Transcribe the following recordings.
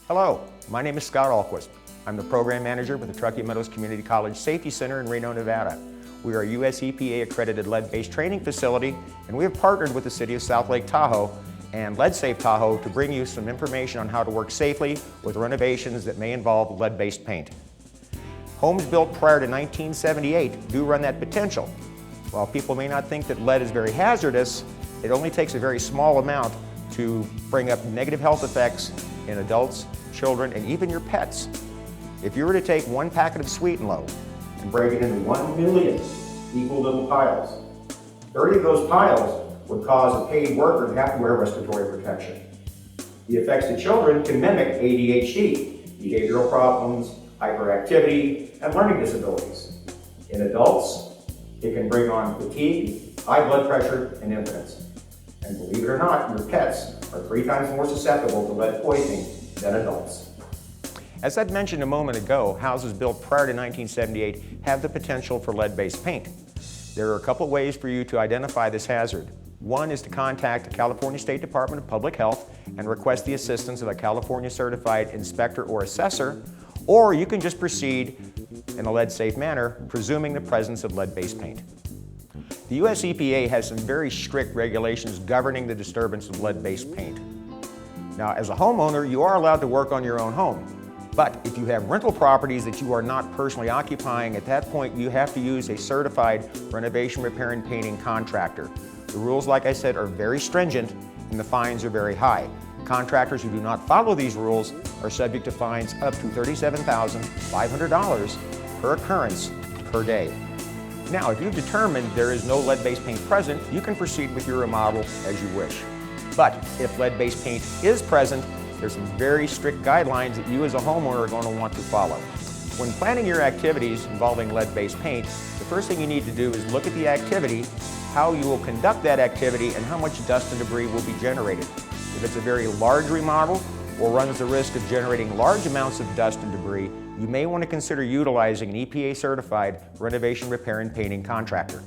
Hello, my name is Scott Alquist. I'm the Program Manager with the Truckee Meadows Community College Safety Center in Reno, Nevada. We are a US EPA accredited lead-based training facility, and we have partnered with the City of South Lake Tahoe and Lead Safe Tahoe to bring you some information on how to work safely with renovations that may involve lead-based paint. Homes built prior to 1978 do run that potential. While people may not think that lead is very hazardous, it only takes a very small amount to bring up negative health effects in adults, children, and even your pets. If you were to take one packet of Sweet and Low and break it into 1 million equal little piles, 30 of those piles would cause a paid worker to have to wear respiratory protection. The effects to children can mimic ADHD, behavioral problems, hyperactivity, and learning disabilities. In adults, it can bring on fatigue, high blood pressure, and impotence. And believe it or not, your pets are 3 times more susceptible to lead poisoning than adults. As I'd mentioned a moment ago, houses built prior to 1978 have the potential for lead-based paint. There are a couple ways for you to identify this hazard. One is to contact the California State Department of Public Health and request the assistance of a California certified inspector or assessor, or you can just proceed in a lead-safe manner, presuming the presence of lead-based paint. The US EPA has some very strict regulations governing the disturbance of lead-based paint. Now, as a homeowner, you are allowed to work on your own home. But if you have rental properties that you are not personally occupying, at that point you have to use a certified renovation, repair, and painting contractor. The rules, like I said, are very stringent and the fines are very high. Contractors who do not follow these rules are subject to fines up to $37,500 per occurrence per day. Now, if you've determined there is no lead-based paint present, you can proceed with your remodel as you wish. But if lead-based paint is present, there's some very strict guidelines that you as a homeowner are going to want to follow. When planning your activities involving lead-based paint, the first thing you need to do is look at the activity, how you will conduct that activity, and how much dust and debris will be generated. If it's a very large remodel or runs the risk of generating large amounts of dust and debris, you may want to consider utilizing an EPA-certified renovation, repair, and painting contractor.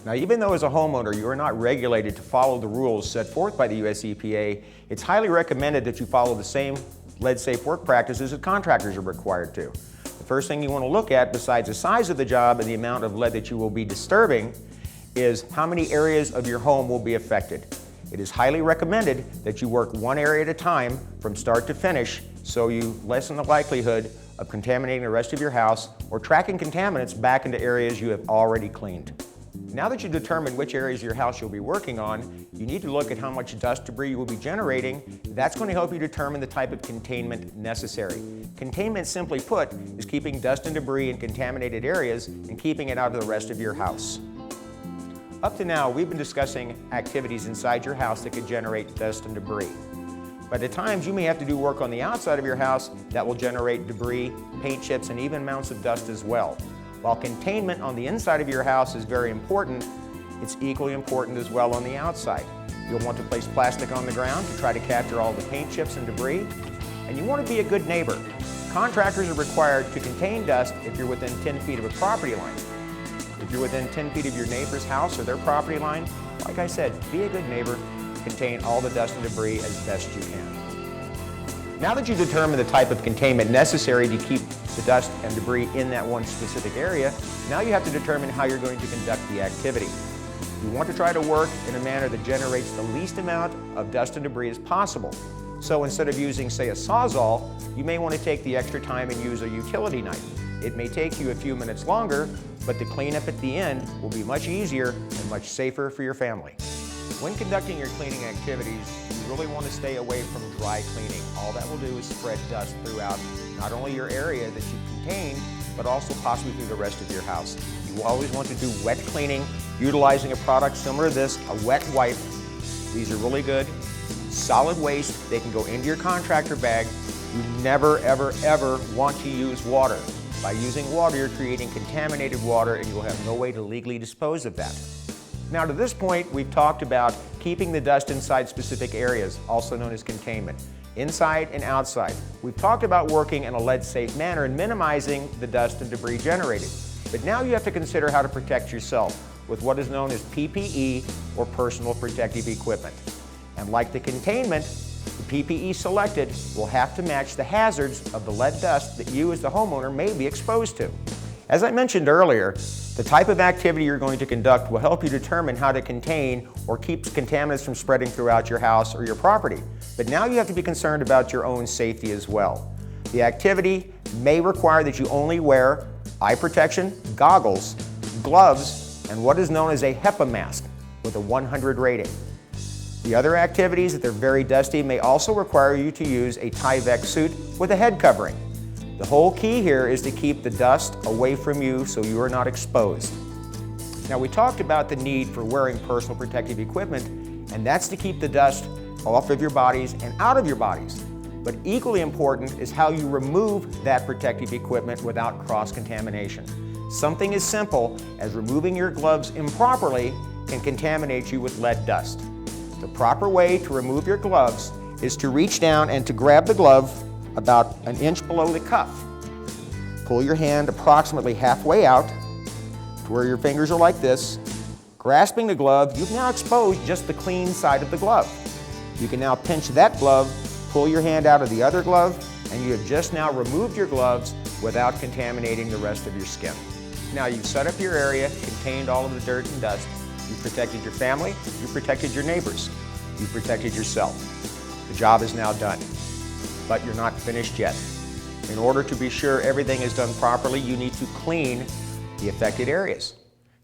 Now, even though as a homeowner you are not regulated to follow the rules set forth by the US EPA, it's highly recommended that you follow the same lead-safe work practices that contractors are required to. The first thing you want to look at, besides the size of the job and the amount of lead that you will be disturbing, is how many areas of your home will be affected. It is highly recommended that you work one area at a time from start to finish so you lessen the likelihood of contaminating the rest of your house or tracking contaminants back into areas you have already cleaned. Now that you've determined which areas of your house you'll be working on, you need to look at how much dust debris you will be generating. That's going to help you determine the type of containment necessary. Containment, simply put, is keeping dust and debris in contaminated areas and keeping it out of the rest of your house. Up to now, we've been discussing activities inside your house that could generate dust and debris. But at times, you may have to do work on the outside of your house that will generate debris, paint chips, and even amounts of dust as well. While containment on the inside of your house is very important, it's equally important as well on the outside. You'll want to place plastic on the ground to try to capture all the paint chips and debris, and you want to be a good neighbor. Contractors are required to contain dust if you're within 10 feet of a property line. If you're within 10 feet of your neighbor's house or their property line, like I said, be a good neighbor, contain all the dust and debris as best you can. Now that you've determined the type of containment necessary to keep the dust and debris in that one specific area, now you have to determine how you're going to conduct the activity. You want to try to work in a manner that generates the least amount of dust and debris as possible. So instead of using, say, a Sawzall, you may want to take the extra time and use a utility knife. It may take you a few minutes longer, but the cleanup at the end will be much easier and much safer for your family. When conducting your cleaning activities, you really want to stay away from dry cleaning. All that will do is spread dust throughout not only your area that you contain, but also possibly through the rest of your house. You always want to do wet cleaning, utilizing a product similar to this, a wet wipe. These are really good. Solid waste, they can go into your contractor bag. You never, ever, ever want to use water. By using water, you're creating contaminated water and you'll have no way to legally dispose of that. Now to this point, we've talked about keeping the dust inside specific areas, also known as containment, inside and outside. We've talked about working in a lead-safe manner and minimizing the dust and debris generated. But now you have to consider how to protect yourself with what is known as PPE, or personal protective equipment. And like the containment, the PPE selected will have to match the hazards of the lead dust that you as the homeowner may be exposed to. As I mentioned earlier, the type of activity you're going to conduct will help you determine how to contain or keep contaminants from spreading throughout your house or your property. But now you have to be concerned about your own safety as well. The activity may require that you only wear eye protection, goggles, gloves, and what is known as a HEPA mask with a 100 rating. The other activities that are very dusty may also require you to use a Tyvek suit with a head covering. The whole key here is to keep the dust away from you so you are not exposed. Now, we talked about the need for wearing personal protective equipment, and that's to keep the dust off of your bodies and out of your bodies. But equally important is how you remove that protective equipment without cross-contamination. Something as simple as removing your gloves improperly can contaminate you with lead dust. The proper way to remove your gloves is to reach down and to grab the glove about an inch below the cuff. Pull your hand approximately halfway out to where your fingers are like this. Grasping the glove, you've now exposed just the clean side of the glove. You can now pinch that glove, pull your hand out of the other glove, and you have just now removed your gloves without contaminating the rest of your skin. Now you've set up your area, contained all of the dirt and dust. You've protected your family, you've protected your neighbors, you've protected yourself. The job is now done, but you're not finished yet. In order to be sure everything is done properly, you need to clean the affected areas.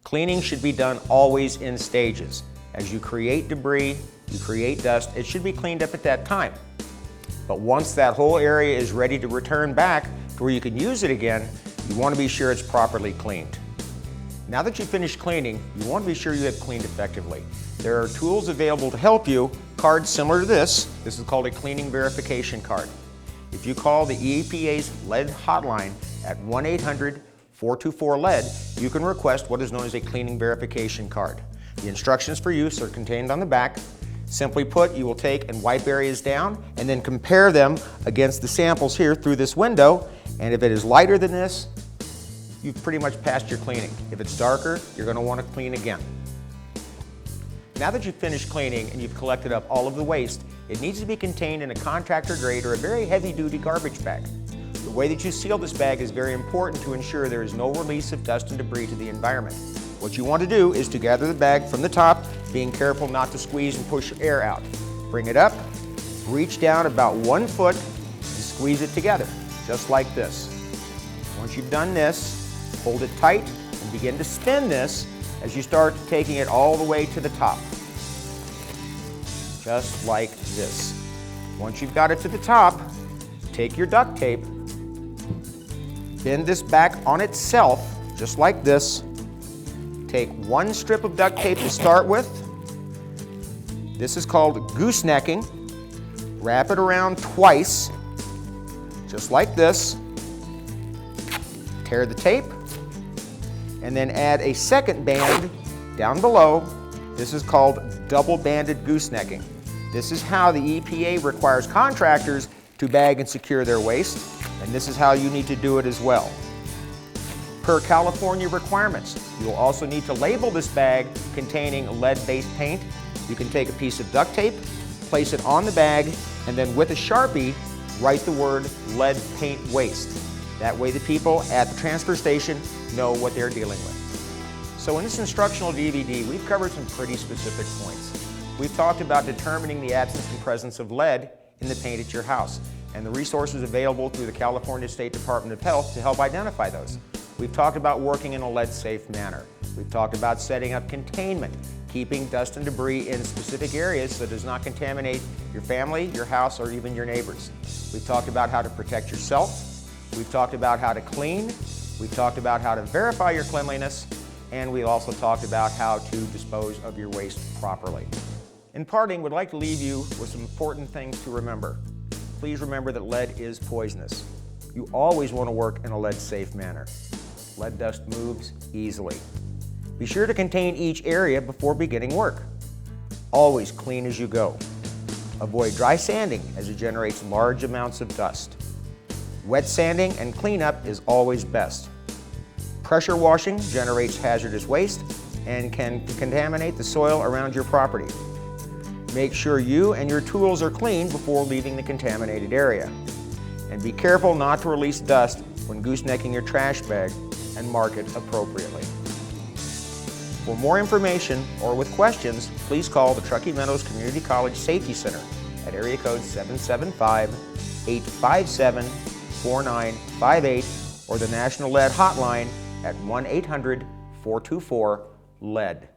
Cleaning should be done always in stages. As you create debris, you create dust, it should be cleaned up at that time. But once that whole area is ready to return back to where you can use it again, you want to be sure it's properly cleaned. Now that you've finished cleaning, you want to be sure you have cleaned effectively. There are tools available to help you, cards similar to this. This is called a cleaning verification card. If you call the EPA's lead hotline at 1-800-424-LEAD, you can request what is known as a cleaning verification card. The instructions for use are contained on the back. Simply put, you will take and wipe areas down and then compare them against the samples here through this window, and if it is lighter than this, you've pretty much passed your cleaning. If it's darker, you're going to want to clean again. Now that you've finished cleaning and you've collected up all of the waste, it needs to be contained in a contractor grade or a very heavy-duty garbage bag. The way that you seal this bag is very important to ensure there is no release of dust and debris to the environment. What you want to do is to gather the bag from the top, being careful not to squeeze and push air out. Bring it up, reach down about 1 foot, and squeeze it together, just like this. Once you've done this, hold it tight and begin to spin this as you start taking it all the way to the top. Just like this. Once you've got it to the top, take your duct tape, bend this back on itself, just like this. Take 1 strip of duct tape to start with. This is called goose necking. Wrap it around twice, just like this. Tear the tape, and then add a second band down below. This is called double-banded goosenecking. This is how the EPA requires contractors to bag and secure their waste, and this is how you need to do it as well. Per California requirements, you will also need to label this bag containing lead-based paint. You can take a piece of duct tape, place it on the bag, and then with a Sharpie, write the word lead paint waste. That way the people at the transfer station know what they're dealing with. So in this instructional DVD, we've covered some pretty specific points. We've talked about determining the absence and presence of lead in the paint at your house and the resources available through the California State Department of Health to help identify those. We've talked about working in a lead-safe manner. We've talked about setting up containment, keeping dust and debris in specific areas so it does not contaminate your family, your house, or even your neighbors. We've talked about how to protect yourself. We've talked about how to clean. We've talked about how to verify your cleanliness. And we also talked about how to dispose of your waste properly. In parting, we'd like to leave you with some important things to remember. Please remember that lead is poisonous. You always want to work in a lead-safe manner. Lead dust moves easily. Be sure to contain each area before beginning work. Always clean as you go. Avoid dry sanding as it generates large amounts of dust. Wet sanding and cleanup is always best. Pressure washing generates hazardous waste and can contaminate the soil around your property. Make sure you and your tools are clean before leaving the contaminated area. And be careful not to release dust when goosenecking your trash bag, and mark it appropriately. For more information or with questions, please call the Truckee Meadows Community College Safety Center at area code 775-857-4958 or the National Lead Hotline at 1-800-424-LEAD.